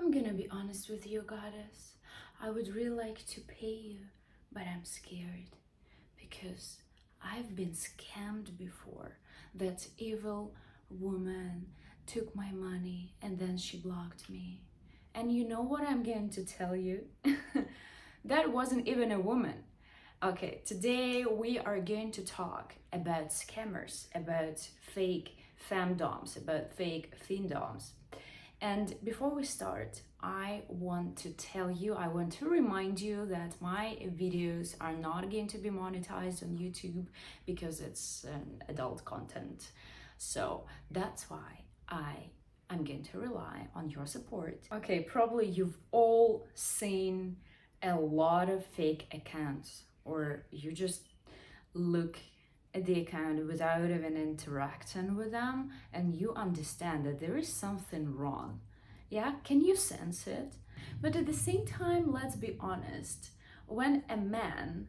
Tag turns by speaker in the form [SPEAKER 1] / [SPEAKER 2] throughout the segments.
[SPEAKER 1] I'm gonna be honest with you, goddess. I would really like to pay you, but I'm scared because I've been scammed before. That evil woman took my money and then she blocked me. And you know what I'm going to tell you? That wasn't even a woman. Okay, today we are going to talk about scammers, about fake femdoms, about fake findoms. And before we start, I want to remind you that my videos are not going to be monetized on YouTube because it's adult content. So that's why I'm going to rely on your support. Okay, probably you've all seen a lot of fake accounts, or you just look at the account without even interacting with them and you understand that there is something wrong. Yeah, can you sense it? But at the same time, let's be honest, when a man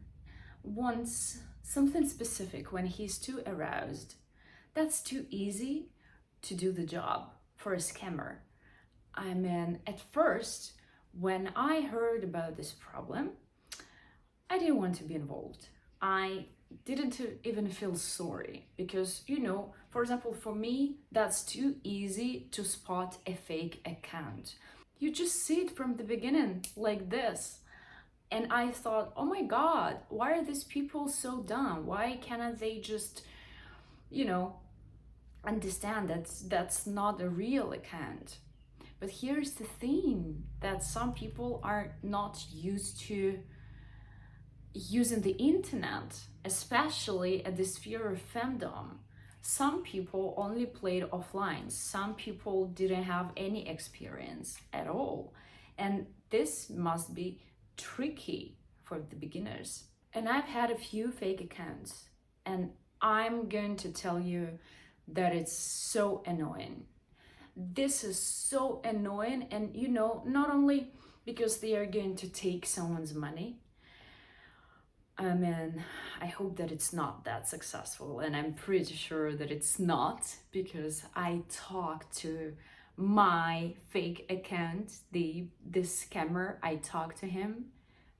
[SPEAKER 1] wants something specific, when he's too aroused, that's too easy to do the job for a scammer. I mean, at first, when I heard about this problem, I didn't want to be involved. I didn't even feel sorry because, for example, for me, that's too easy to spot a fake account. You just see it from the beginning like this. And I thought, oh my God, why are these people so dumb? Why cannot they just, understand that that's not a real account? But here's the thing, that some people are not used to using the internet, especially at the sphere of femdom. Some people only played offline. Some people didn't have any experience at all. And this must be tricky for the beginners. And I've had a few fake accounts, and I'm going to tell you that it's so annoying. This is so annoying, and not only because they are going to take someone's money. I mean, I hope that it's not that successful, and I'm pretty sure that it's not, because I talked to my fake account, the scammer. I talked to him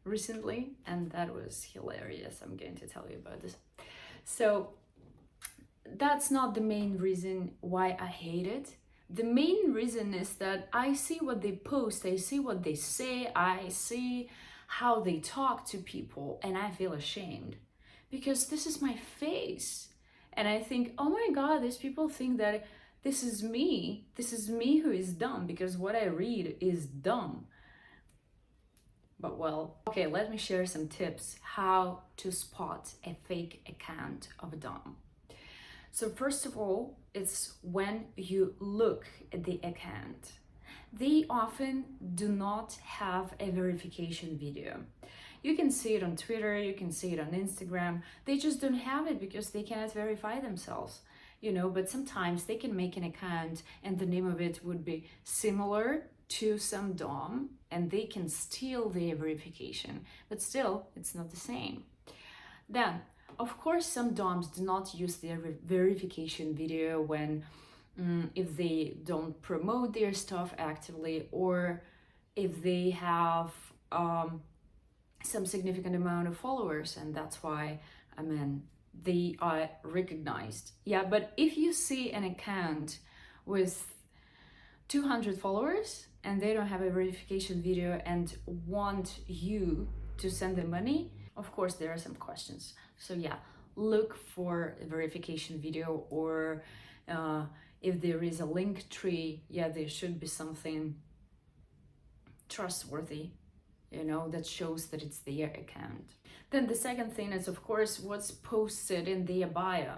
[SPEAKER 1] recently, and that was hilarious. I'm going to tell you about this. So that's not the main reason why I hate it. The main reason is that I see what they post, I see what they say, I see how they talk to people, and I feel ashamed because this is my face. And I think, oh my God, these people think that this is me who is dumb because what I read is dumb. But well, okay, let me share some tips how to spot a fake account of a dom. So first of all, it's when you look at the account. They often do not have a verification video. You can see it on Twitter, you can see it on Instagram. They just don't have it because they cannot verify themselves, but sometimes they can make an account and the name of it would be similar to some dom and they can steal their verification, but still it's not the same. Then, of course, some DOMs do not use their verification video when if they don't promote their stuff actively, or if they have some significant amount of followers, and that's why, they are recognized. Yeah, but if you see an account with 200 followers and they don't have a verification video and want you to send them money, of course, there are some questions. So yeah, look for a verification video, or if there is a link tree, yeah, there should be something trustworthy, that shows that it's their account. Then the second thing is, of course, what's posted in their bio.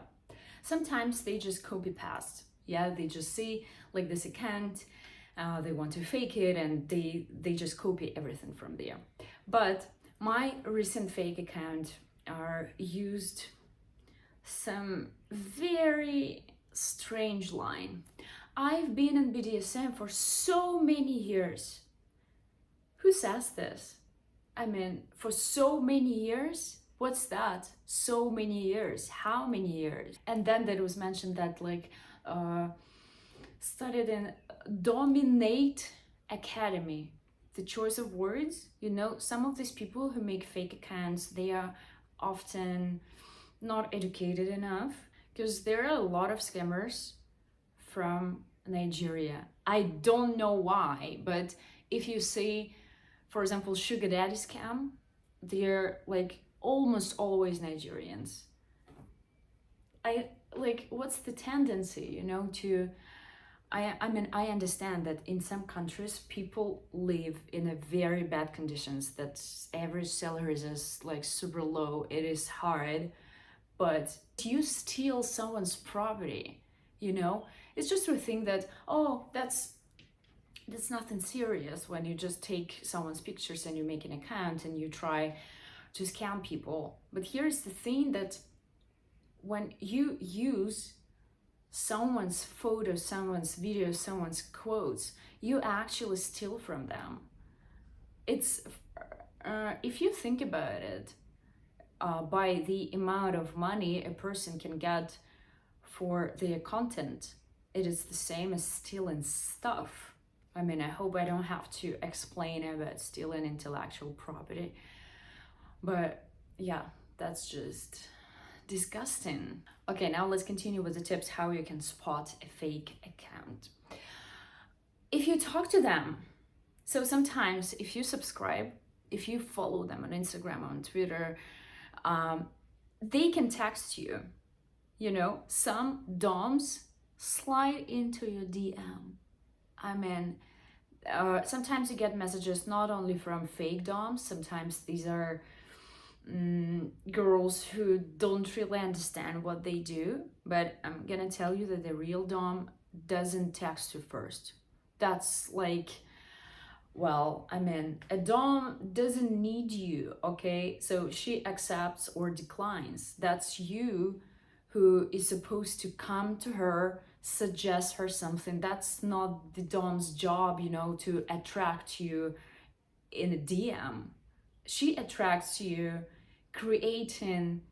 [SPEAKER 1] Sometimes they just copy paste. Yeah, they just see like this account, they want to fake it, and they just copy everything from there. But my recent fake account used some very strange line. I've been in BDSM for so many years. Who says this? For so many years? What's that? So many years? How many years? And then there was mentioned that studied in dominate academy. The choice of words, you know, some of these people who make fake accounts, they are often not educated enough, because there are a lot of scammers from Nigeria. I don't know why, but if you see, for example, sugar daddy scam, they're like almost always Nigerians. I like, what's the tendency, you know, to I mean, I understand that in some countries people live in a very bad conditions, that average salaries is like super low, it is hard, but you steal someone's property, you know, it's just to think that, oh, that's nothing serious when you just take someone's pictures and you make an account and you try to scam people. But here's the thing, that when you use someone's photo, someone's video, someone's quotes, you actually steal from them. It's if you think about it, by the amount of money a person can get for their content, it is the same as stealing stuff. I mean, I hope I don't have to explain about stealing intellectual property, but yeah, that's just disgusting. Okay, now let's continue with the tips how you can spot a fake account. If you talk to them, so sometimes if you subscribe, if you follow them on Instagram, on Twitter, they can text you. You know, some DOMs slide into your DM. I mean, sometimes you get messages not only from fake DOMs, sometimes these are girls who don't really understand what they do, but I'm gonna tell you that the real dom doesn't text you first. That's like, well, I mean, a dom doesn't need you, okay? So she accepts or declines. That's you who is supposed to come to her, suggest her something. That's not the dom's job, you know, to attract you in a DM. She attracts you creating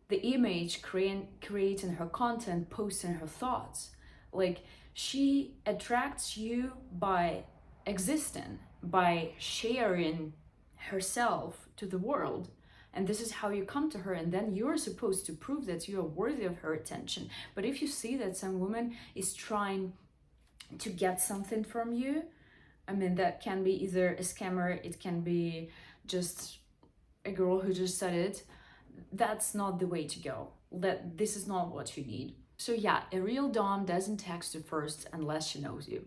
[SPEAKER 1] the image, creating her content, posting her thoughts. Like, she attracts you by existing, by sharing herself to the world. And this is how you come to her, and then you're supposed to prove that you are worthy of her attention. But if you see that some woman is trying to get something from you, I mean, that can be either a scammer, it can be just a girl who just said it, that's not the way to go. This is not what you need. So yeah, a real dom doesn't text you first unless she knows you.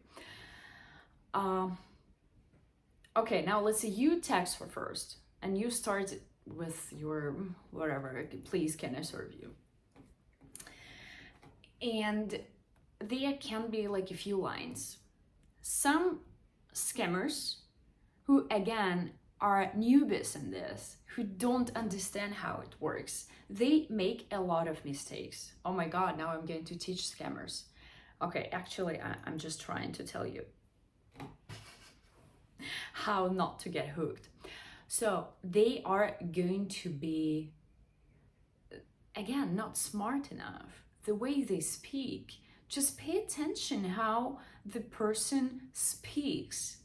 [SPEAKER 1] Okay, now let's say you text her first and you start with your whatever, please can I serve you? And there can be like a few lines. Some scammers who again are newbies in this, who don't understand how it works, they make a lot of mistakes. Oh my god, now I'm going to teach scammers. Okay, actually I'm just trying to tell you how not to get hooked. So they are going to be, again, not smart enough. The way they speak, just pay attention how the person speaks.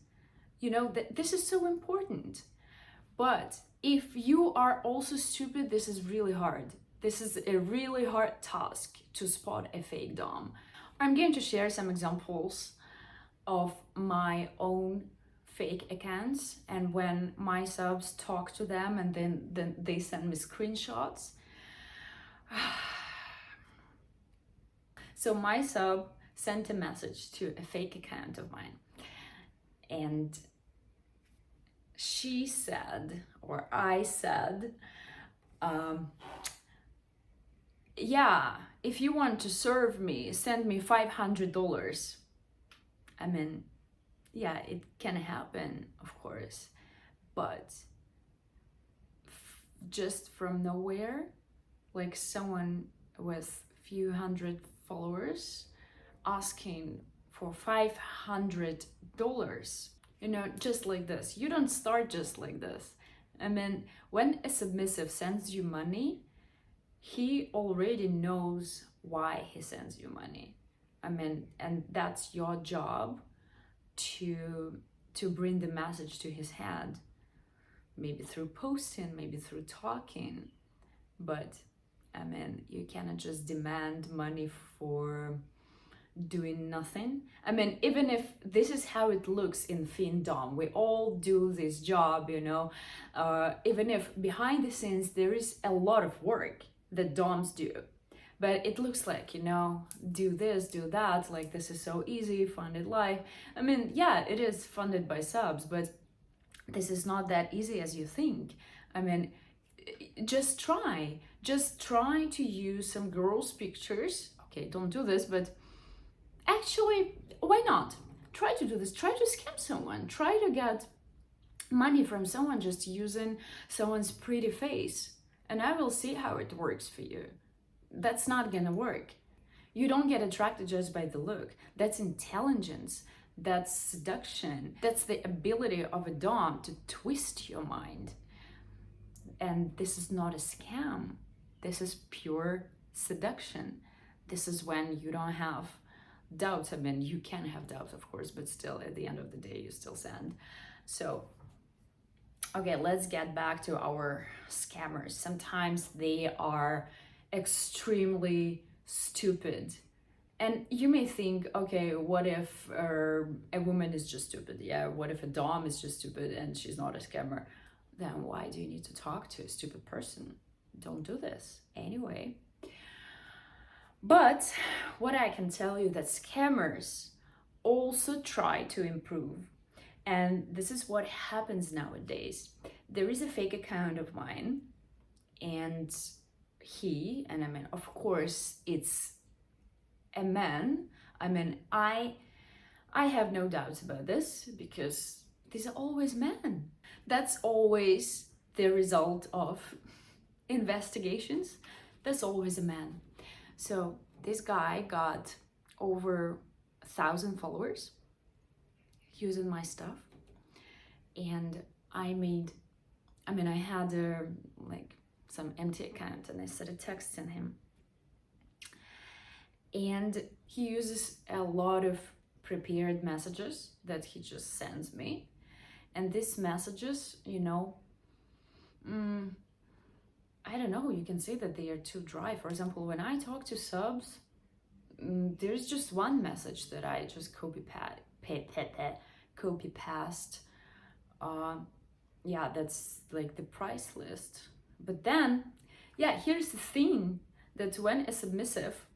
[SPEAKER 1] You know, this is so important. But if you are also stupid, this is really hard. This is a really hard task to spot a fake dom. I'm going to share some examples of my own fake accounts, and when my subs talk to them and then they send me screenshots. So my sub sent a message to a fake account of mine, and she said, or I said, yeah, if you want to serve me, send me $500. I mean, yeah, it can happen, of course, but just from nowhere, like someone with few hundred followers asking for $500, you know, just like this. You don't start just like this. I mean, when a submissive sends you money, he already knows why he sends you money. I mean, and that's your job to to bring the message to his head, maybe through posting, maybe through talking. But I mean, you cannot just demand money for doing nothing. I mean, even if this is how it looks in Findom, we all do this job, you know, even if behind the scenes there is a lot of work that DOMs do, but it looks like, you know, do this, do that, like this is so easy, funded life. I mean, yeah, it is funded by subs, but this is not that easy as you think. I mean, just try to use some girls' pictures. Okay, don't do this, but actually, why not? Try to do this. Try to scam someone. Try to get money from someone just using someone's pretty face. And I will see how it works for you. That's not gonna work. You don't get attracted just by the look. That's intelligence. That's seduction. That's the ability of a dom to twist your mind. And this is not a scam. This is pure seduction. This is when you don't have doubts. I mean, you can have doubts, of course, but still, at the end of the day, you still send. So, okay, let's get back to our scammers. Sometimes they are extremely stupid. And you may think, okay, what if a woman is just stupid? Yeah, what if a dom is just stupid and she's not a scammer? Then why do you need to talk to a stupid person? Don't do this anyway. But what I can tell you that scammers also try to improve. And this is what happens nowadays. There is a fake account of mine, and I mean, of course, it's a man. I mean, I have no doubts about this because these are always men. That's always the result of investigations. That's always a man. So this guy got over 1,000 followers using my stuff, and I had like some empty account, and I started texting him, and he uses a lot of prepared messages that he just sends me. And these messages, you know, I don't know, you can say that they are too dry. For example, when I talk to subs, there's just one message that I just copy paste. Yeah, that's like the price list. But then, yeah, here's the thing, that when a submissive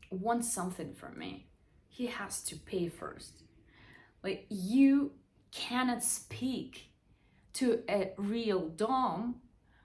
[SPEAKER 1] wants something from me, he has to pay first. Like, you cannot speak to a real dom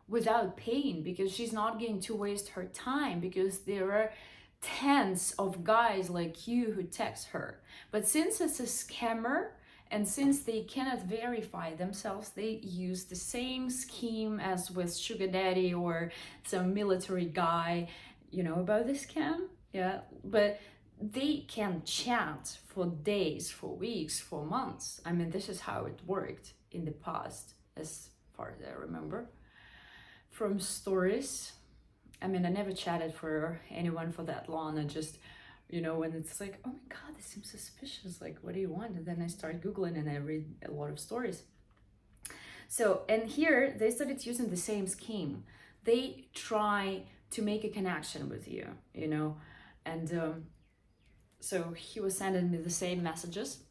[SPEAKER 1] without paying, because she's not going to waste her time, because there are tens of guys like you who text her. But since it's a scammer, and since they cannot verify themselves, they use the same scheme as with sugar daddy or some military guy. You know about this scam? Yeah, but they can chat for days, for weeks, for months. I mean, this is how it worked in the past, as far as I remember. From stories, I mean, I never chatted for anyone for that long. I just, you know, when it's like, oh my God, this seems suspicious. Like, what do you want? And then I start Googling and I read a lot of stories. So, and here they started using the same scheme. They try to make a connection with you, you know, and so he was sending me the same messages,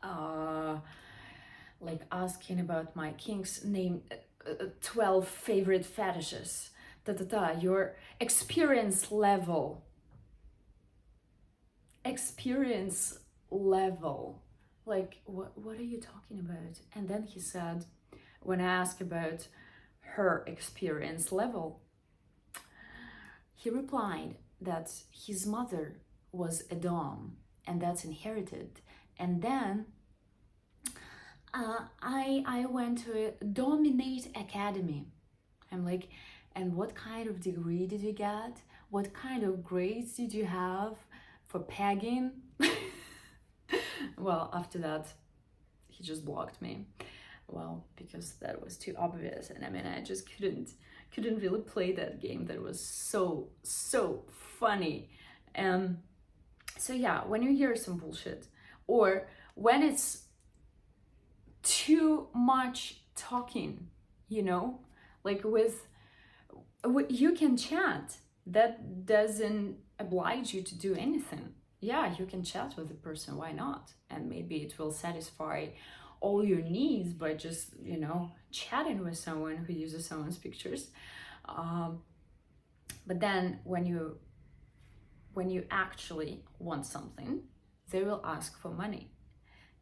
[SPEAKER 1] like asking about my kinks, name 12 favorite fetishes, your experience level. Like, what are you talking about? And then he said, when I asked about her experience level, he replied that his mother was a dom, and that's inherited. And then I went to a Dominate Academy. I'm like, and what kind of degree did you get? What kind of grades did you have for pegging? Well, after that, he just blocked me. Well, because that was too obvious, and I mean, I just couldn't really play that game. That was so funny. So yeah, when you hear some bullshit, or when it's too much talking, you know, like with you can chat, that doesn't oblige you to do anything. Yeah, you can chat with the person, why not? And maybe it will satisfy all your needs by just, you know, chatting with someone who uses someone's pictures. But then when you actually want something, they will ask for money,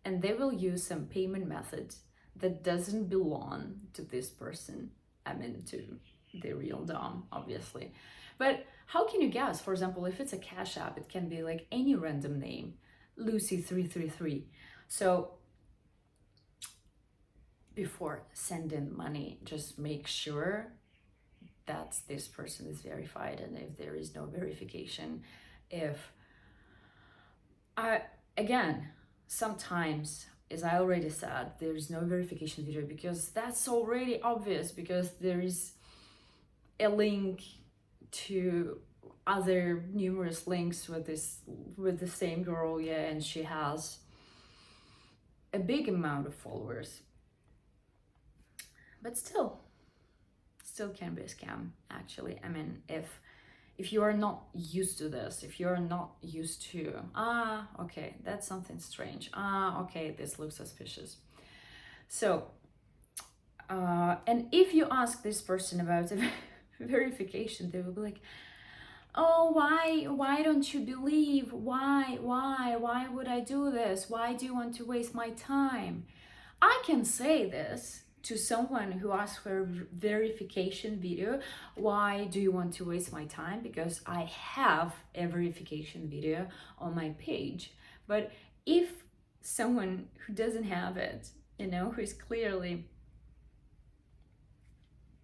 [SPEAKER 1] and they will use some payment method that doesn't belong to this person. I mean, to the real Dom, obviously. But how can you guess? For example, if it's a Cash App, it can be like any random name, Lucy333. So before sending money, just make sure that this person is verified, and if there is no verification, if again, sometimes, as I already said, there's no verification video because that's already obvious, because there is a link to other numerous links with the same girl, yeah, and she has a big amount of followers. But still can be a scam, actually. I mean, if you are not used to this, if you're not used to, okay, that's something strange, okay, this looks suspicious. So, and if you ask this person about verification, they will be like, oh, why don't you believe? Why would I do this? Why do you want to waste my time? I can say this to someone who asks for a verification video. Why do you want to waste my time? Because I have a verification video on my page. But if someone who doesn't have it, you know, who is clearly,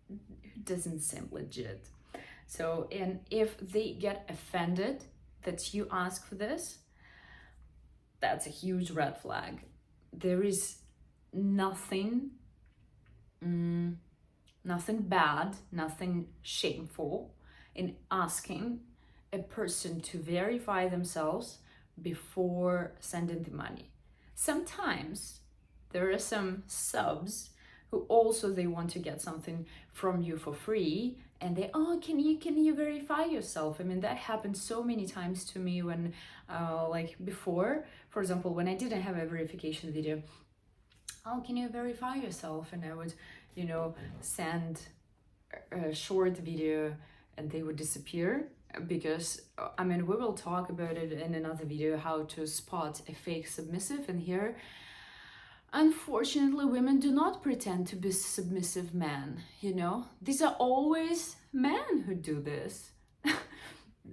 [SPEAKER 1] who doesn't seem legit, so, and if they get offended that you ask for this, that's a huge red flag. There is nothing bad, nothing shameful in asking a person to verify themselves before sending the money. Sometimes there are some subs who also, they want to get something from you for free, and they, oh, can you verify yourself? I mean, that happened so many times to me when like before, for example, when I didn't have a verification video. Oh, can you verify yourself? And I would, you know, send a short video and they would disappear, because I mean, we will talk about it in another video, how to spot a fake submissive. And here, unfortunately, women do not pretend to be submissive men, you know? These are always men who do this.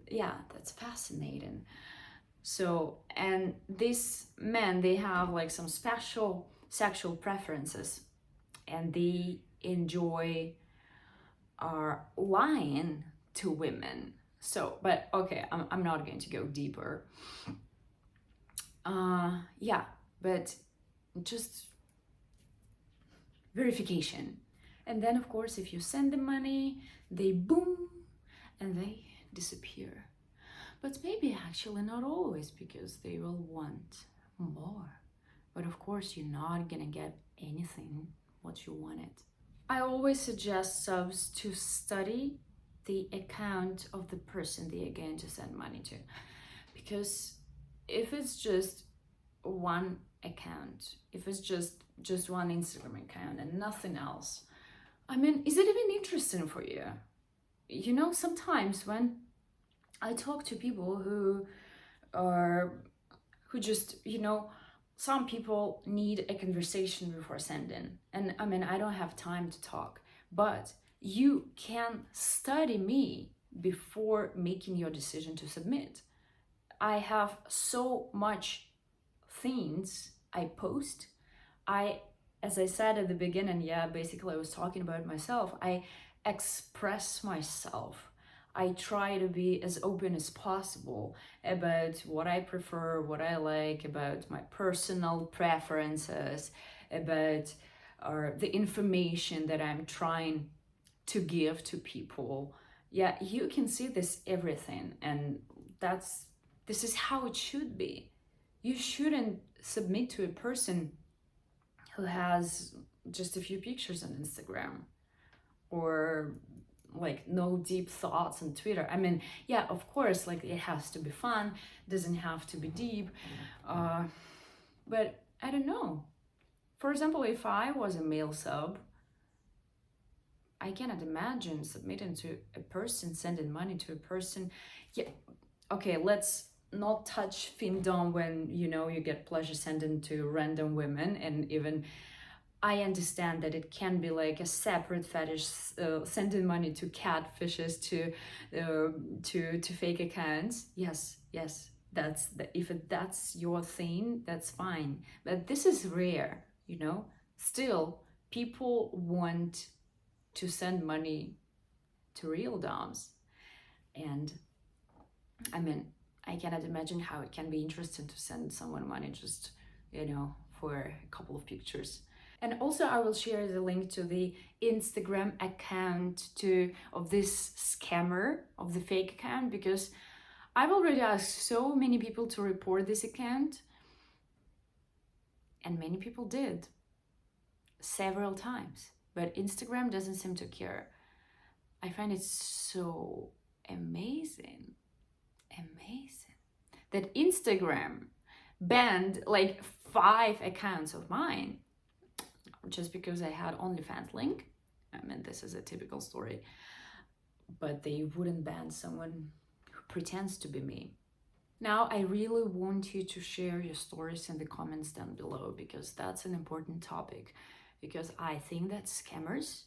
[SPEAKER 1] Yeah, that's fascinating. So, and these men, they have like some special sexual preferences, and they enjoy lying to women. So, but okay, I'm not going to go deeper. Yeah, but just verification. And then of course, if you send the money, they boom, and they disappear. But maybe actually not always, because they will want more. But of course, you're not gonna get anything what you wanted. I always suggest subs to study the account of the person they are going to send money to, because if it's just one account, if it's just one Instagram account and nothing else, I mean, is it even interesting for you? You know, sometimes when I talk to people who just, you know, some people need a conversation before sending, and I mean, I don't have time to talk, but you can study me before making your decision to submit. I have so much things I post. As I said at the beginning, yeah, basically I was talking about myself. I express myself. I try to be as open as possible about what I prefer, what I like, about my personal preferences, about the information that I'm trying to give to people. Yeah, you can see this everything, and this is how it should be. You shouldn't submit to a person who has just a few pictures on Instagram, or like no deep thoughts on Twitter. I mean, yeah, of course, like it has to be fun, doesn't have to be deep. But I don't know. For example, if I was a male sub, I cannot imagine submitting to a person, sending money to a person. Yeah, okay, let's not touch Findom when you get pleasure sending to random women, and even I understand that it can be like a separate fetish, sending money to catfishes, to fake accounts. Yes, yes, if that's your thing, that's fine. But this is rare. Still, people want to send money to real DOMs, and I mean, I cannot imagine how it can be interesting to send someone money just for a couple of pictures. And also I will share the link to the Instagram account of this scammer, of the fake account, because I've already asked so many people to report this account, and many people did several times, but Instagram doesn't seem to care. I find it so amazing that Instagram banned like 5 accounts of mine just because I had OnlyFans link. I mean, this is a typical story, but they wouldn't ban someone who pretends to be me. Now, I really want you to share your stories in the comments down below, because that's an important topic, because I think that scammers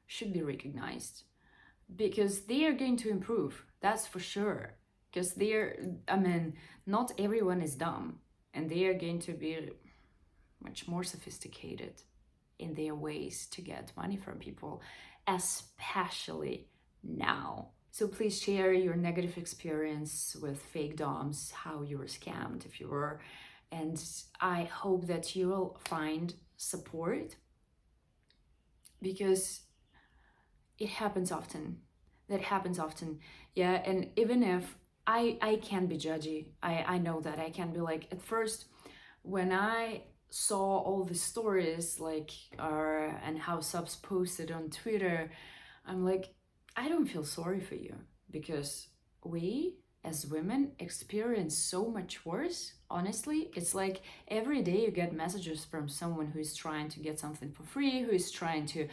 [SPEAKER 1] should be recognized, because they are going to improve, that's for sure, because not everyone is dumb, and they are going to be much more sophisticated in their ways to get money from people, especially now. So please share your negative experience with fake DOMs, how you were scammed if you were, and I hope that you will find support, because it happens often. That happens often. Yeah, and even if I can be judgy, I know that I can be like, at first when I saw all the stories and how subs posted on Twitter, I'm like, I don't feel sorry for you, because we as women experience so much worse. Honestly, it's like every day you get messages from someone who is trying to get something for free, who is trying to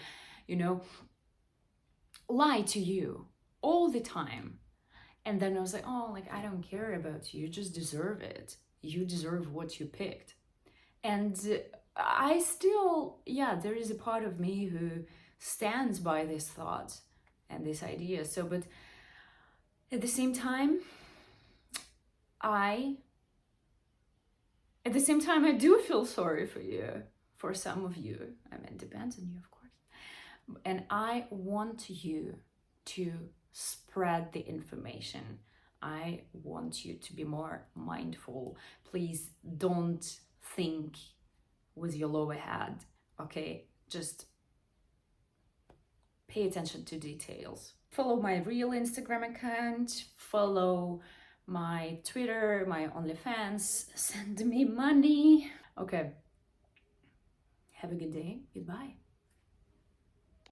[SPEAKER 1] lie to you all the time. And then I was like, oh, like, I don't care about you, you just deserve it, you deserve what you picked. And I still, there is a part of me who stands by this thought and this idea. So, but at the same time, I do feel sorry for you, for some of you. I mean, it depends on you, of course. And I want you to spread the information. I want you to be more mindful. Please don't think with your lower head, okay? Just pay attention to details. Follow my real Instagram account, follow my Twitter, my OnlyFans, send me money. Okay, have a good day, goodbye.